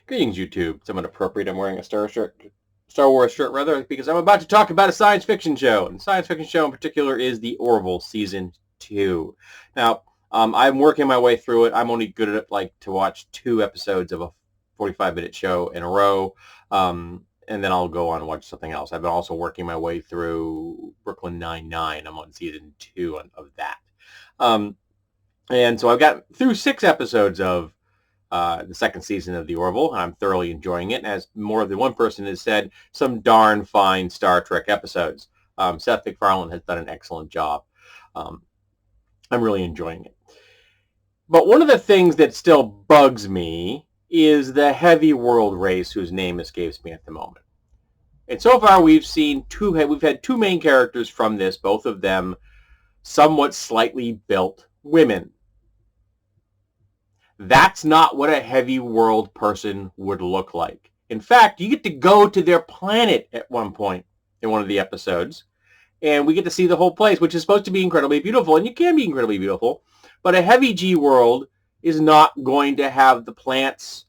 Greetings, YouTube. Somewhat appropriate. I'm wearing a Star Wars shirt, rather, because I'm about to talk about a science fiction show. And the science fiction show in particular is The Orville Season 2. Now, I'm working my way through it. I'm only good at to watch 2 episodes of a 45-minute show in a row. And then I'll go on and watch something else. I've been also working my way through Brooklyn Nine-Nine. I'm on Season 2 of that. And so I've got through 6 episodes of the second season of The Orville, and I'm thoroughly enjoying it. And as more than one person has said, some darn fine Star Trek episodes. Seth MacFarlane has done an excellent job. I'm really enjoying it. But one of the things that still bugs me is the heavy world race whose name escapes me at the moment. And so far we've had 2 main characters from this, both of them somewhat slightly built women. That's not what a heavy world person would look like. In fact, you get to go to their planet at one point in one of the episodes, and we get to see the whole place, which is supposed to be incredibly beautiful, and you can be incredibly beautiful, but a heavy G world is not going to have the plants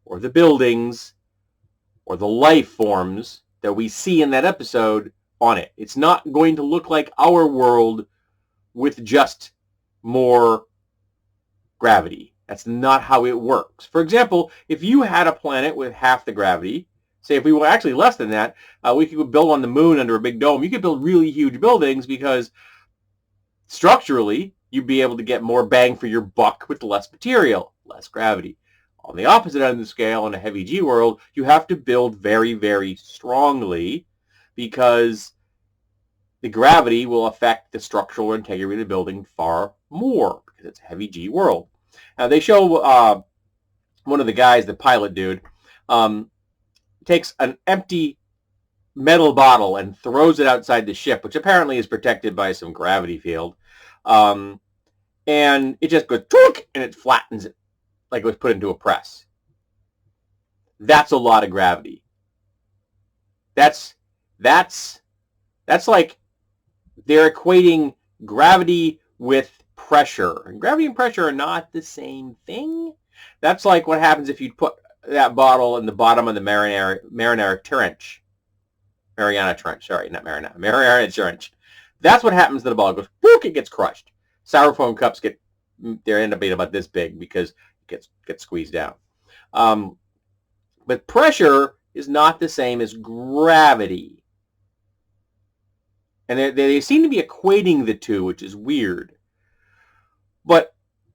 or the buildings or the life forms that we see in that episode on it. It's not going to look like our world with just more gravity. That's not how it works. For example, if you had a planet with half the gravity, say if we were actually less than that, we could build on the moon under a big dome. You could build really huge buildings because structurally, you'd be able to get more bang for your buck with less material, less gravity. On the opposite end of the scale, in a heavy G world, you have to build very, very strongly because the gravity will affect the structural integrity of the building far more because it's a heavy G world. Now, they show one of the guys, the pilot dude, takes an empty metal bottle and throws it outside the ship, which apparently is protected by some gravity field. And it just goes, and it flattens it like it was put into a press. That's a lot of gravity. That's like they're equating gravity with pressure. And gravity and pressure are not the same thing. That's like what happens if you put that bottle in the bottom of the Mariana Trench. That's what happens to the bottle. It goes, it gets crushed. Styrofoam cups they end up being about this big because it gets squeezed down. But pressure is not the same as gravity. And they seem to be equating the two, which is weird. But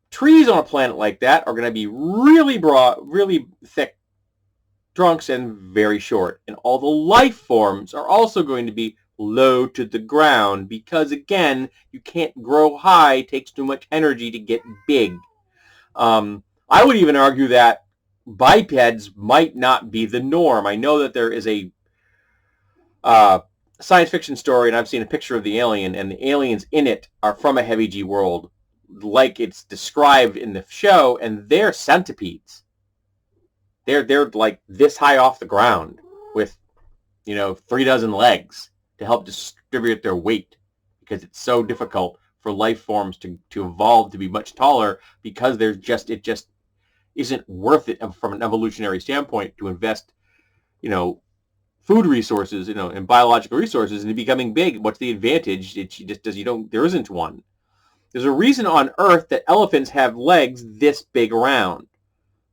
trees on a planet like that are going to be really broad, really thick trunks and very short. And all the life forms are also going to be low to the ground because, again, you can't grow high. It takes too much energy to get big. I would even argue that bipeds might not be the norm. I know that there is a science fiction story, and I've seen a picture of the alien, and the aliens in it are from a heavy G world, like it's described in the show, and they're centipedes. They're like this high off the ground with, 3 dozen legs to help distribute their weight because it's so difficult for life forms to evolve to be much taller because it just isn't worth it from an evolutionary standpoint to invest, food resources, and biological resources into becoming big. What's the advantage? There isn't one. There's a reason on Earth that elephants have legs this big around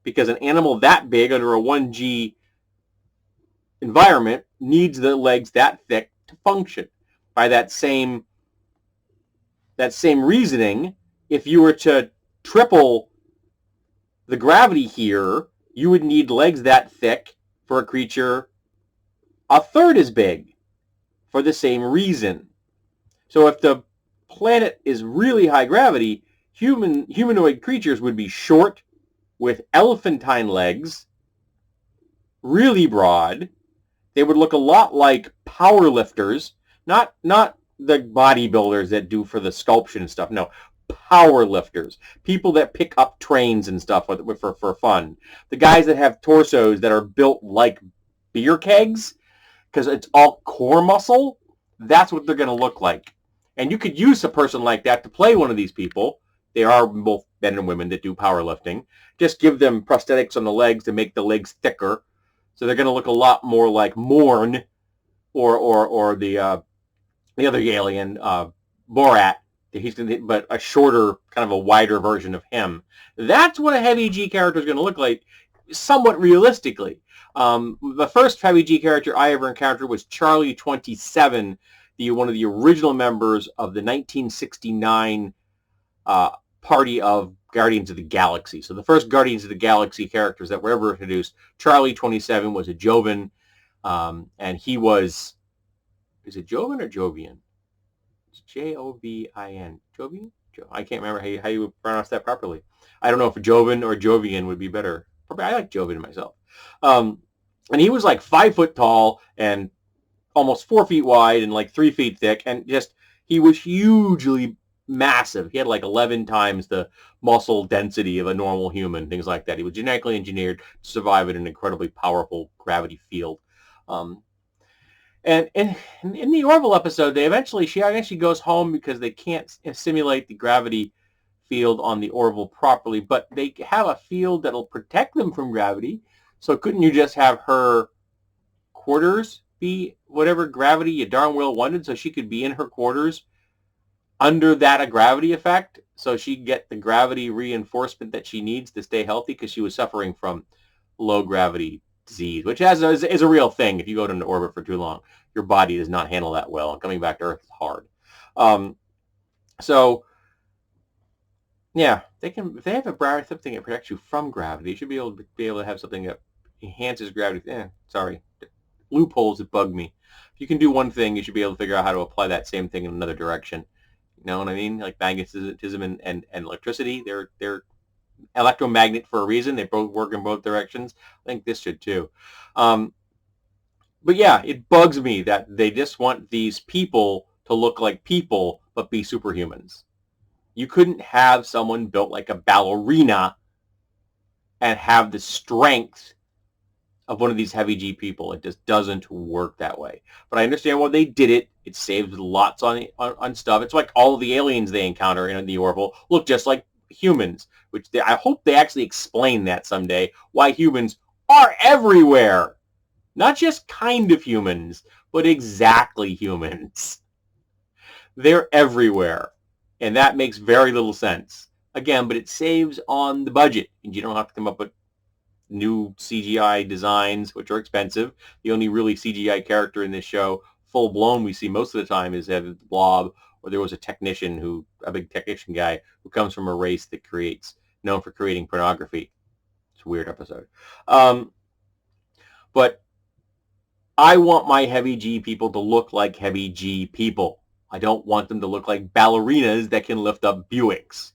because an animal that big under a 1G environment needs the legs that thick to function. By that same reasoning, if you were to triple the gravity here, you would need legs that thick for a creature a third as big for the same reason. So if the planet is really high gravity, humanoid creatures would be short with elephantine legs, really broad. They would look a lot like power lifters, not the bodybuilders that do for the sculpture and stuff. No, power lifters, people that pick up trains and stuff for fun. The guys that have torsos that are built like beer kegs because it's all core muscle. That's what they're going to look like. And you could use a person like that to play one of these people. They are both men and women that do powerlifting. Just give them prosthetics on the legs to make the legs thicker. So they're going to look a lot more like Morn or the other alien, Borat. He's going to, but a shorter, kind of a wider version of him. That's what a heavy G character is going to look like, somewhat realistically. The first heavy G character I ever encountered was Charlie 27, one of the original members of the 1969 party of Guardians of the Galaxy. So the first Guardians of the Galaxy characters that were ever introduced, Charlie 27 was a Jovan, and he was, is it Jovan or Jovian? It's Jovin. Jovian? I can't remember how you would pronounce that properly. I don't know if Jovan or Jovian would be better. Probably I like Jovan myself. And he was like 5 foot tall and almost 4 feet wide and like 3 feet thick, and just he was hugely massive. He had like 11 times the muscle density of a normal human, things like that. He was genetically engineered to survive in an incredibly powerful gravity field. And in the Orville episode, she actually goes home because they can't simulate the gravity field on the Orville properly, but they have a field that'll protect them from gravity. So couldn't you just have her quarters be whatever gravity you darn well wanted, so she could be in her quarters under that gravity effect, so she could get the gravity reinforcement that she needs to stay healthy, because she was suffering from low gravity disease, which is a real thing. If you go into orbit for too long, your body does not handle that well, and coming back to Earth is hard. So yeah, if they have a gravity something that protects you from gravity, you should be able to have something that enhances gravity. Sorry, loopholes that bug me. If you can do one thing, you should be able to figure out how to apply that same thing in another direction. You know what I mean? Like magnetism and electricity, they're electromagnet for a reason. They both work in both directions. I think this should too. But yeah, it bugs me that they just want these people to look like people but be superhumans. You couldn't have someone built like a ballerina and have the strength of one of these heavy G people. It just doesn't work that way. But I understand why they did it. It saves lots on stuff. It's like all of the aliens they encounter in the Orville look just like humans, which I hope they actually explain that someday, why humans are everywhere. Not just kind of humans, but exactly humans. They're everywhere. And that makes very little sense. Again, but it saves on the budget, and you don't have to come up with new CGI designs, which are expensive. The only really CGI character in this show, full blown, we see most of the time is the Blob, or there was a big technician guy who comes from a race that known for creating pornography. It's a weird episode. But I want my heavy G people to look like heavy G people. I don't want them to look like ballerinas that can lift up Buicks.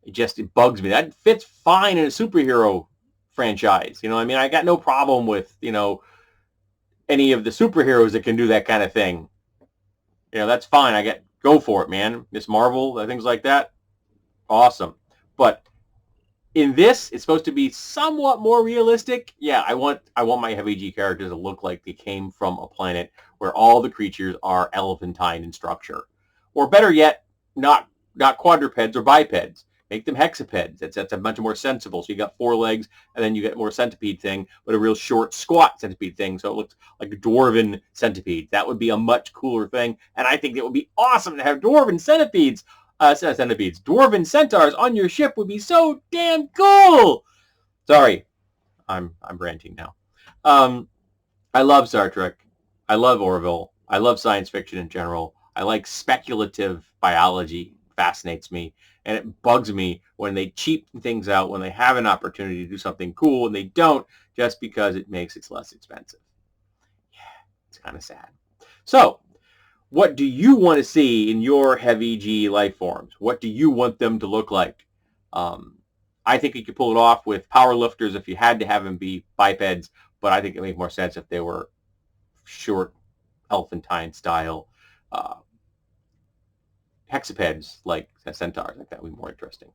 It bugs me. That fits fine in a superhero franchise. You know, I mean, I got no problem with, any of the superheroes that can do that kind of thing. That's fine. Go for it, man. Miss Marvel, things like that. Awesome. But in this, it's supposed to be somewhat more realistic. Yeah, I want my heavy G characters to look like they came from a planet where all the creatures are elephantine in structure. Or better yet, not quadrupeds or bipeds. Make them hexapeds. That's a much more sensible. So you got 4 legs, and then you get more centipede thing, but a real short, squat centipede thing. So it looks like a dwarven centipede. That would be a much cooler thing, and I think it would be awesome to have dwarven centipedes. Dwarven centaurs on your ship would be so damn cool. Sorry, I'm ranting now. I love Star Trek. I love Orville. I love science fiction in general. I like speculative biology. It fascinates me. And it bugs me when they cheapen things out, when they have an opportunity to do something cool and they don't, just because it makes it less expensive. Yeah, it's kind of sad. So, what do you want to see in your heavy G life forms? What do you want them to look like? I think you could pull it off with power lifters if you had to have them be bipeds, but I think it makes more sense if they were short, elephantine style hexapeds like centaurs. I think that would be more interesting.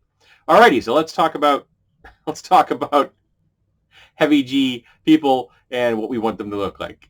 Alrighty, so let's talk about heavy G people and what we want them to look like.